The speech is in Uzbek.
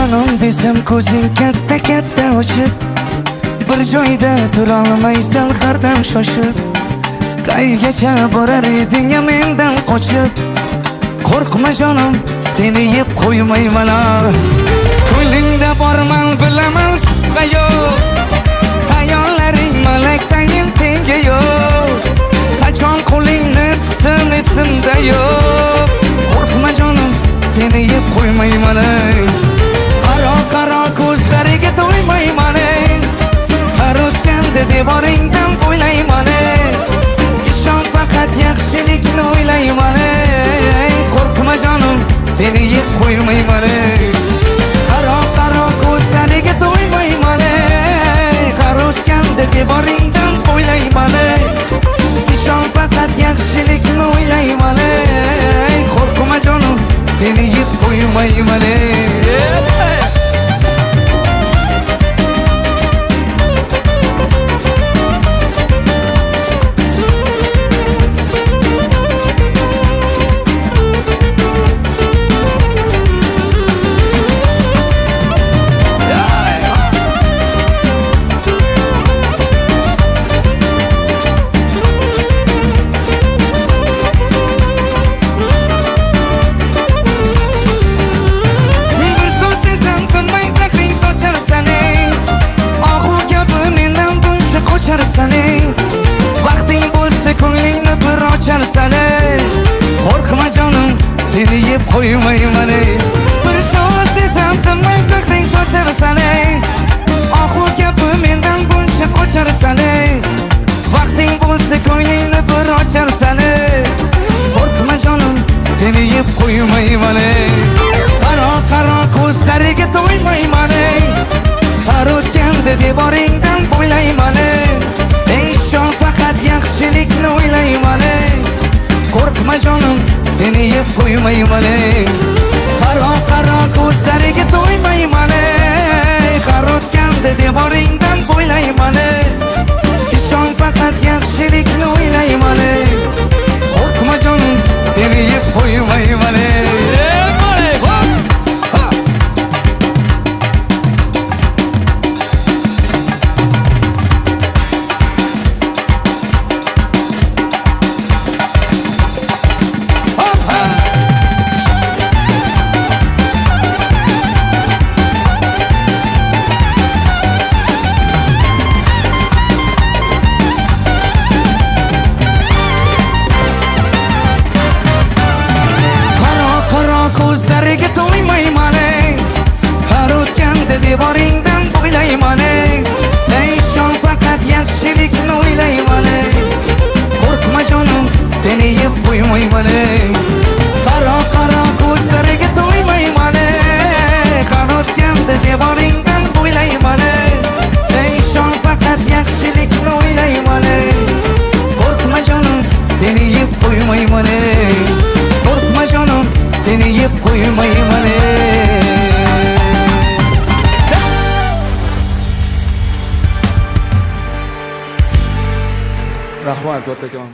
jonim desam ko'zing katta katta ochib, bir joyda turolmaysan har dam shoshib. Qaygacha borar eding mendan qochib, qo'rqma jonim seni yeb qo'ymayman. Ko'lingda borman bilaman shubha yo'q, hayollaring malakdayin tengi yo'q. Qachon qo'lingni tutdim esimda yo'q. Qo'rqma jonim seni yeb qo'ymayman. Qaro ko'zlariga to'ymayman. Har o'tganda devoringdan bo'ylayman. Ishon faqat yaxshilikni o'ylayman. Qo'rqma jonim seni yeb qo'ymayman. Qaro ko'zlariga to'ymayman. Har o'tganda devoringdan bo'ylayman. Ishon faqat yaxshilikni o'ylayman. Qo'rqma jonim seni yeb qo'ymayman. Vaqting bo'lsa ko'nglingni bir ocharsan. Qo'rqma jonim seni yeb qo'ymayman. Bir so'z desam tinmay zahring socharsan. Ohu gapi mendan buncha qocharsan. Vaqting bo'lsa ko'nglingni bir ocharsan. Qo'rqma jonim seni yeb qo'ymayman. Qaro ko'zlariga to'ymayman. Har o'tganda devoringdan bo'ylayman. Ishon faqat yaxshilikni o'ylayman. Qo'rqma jonim seni yeb qo'ymayman. Qaro ko'zlariga to'ymayman. Har o'tganda devoringdan bo'ylayman. Ishon faqat yaxshilikni o'ylayman. Qo'rqma jonim seni yeb qo'ymayman. Ko'zlariga to'ymayman. Har o'tganda devoringdan bo'ylayman. Ishon faqat yaxshilikni o'ylayman. Qo'rqma jonim seni yeb qo'ymayman. Qaro ko'zlariga to'ymayman. Har o'tganda devoringdan bo'ylayman. Ishon faqat yaxshilikni o'ylayman. Qo'rqma jonim seni yeb qo'ymayman. Qo'rqma jonim seni yeb qo'ymayman. Rahmat kattakon.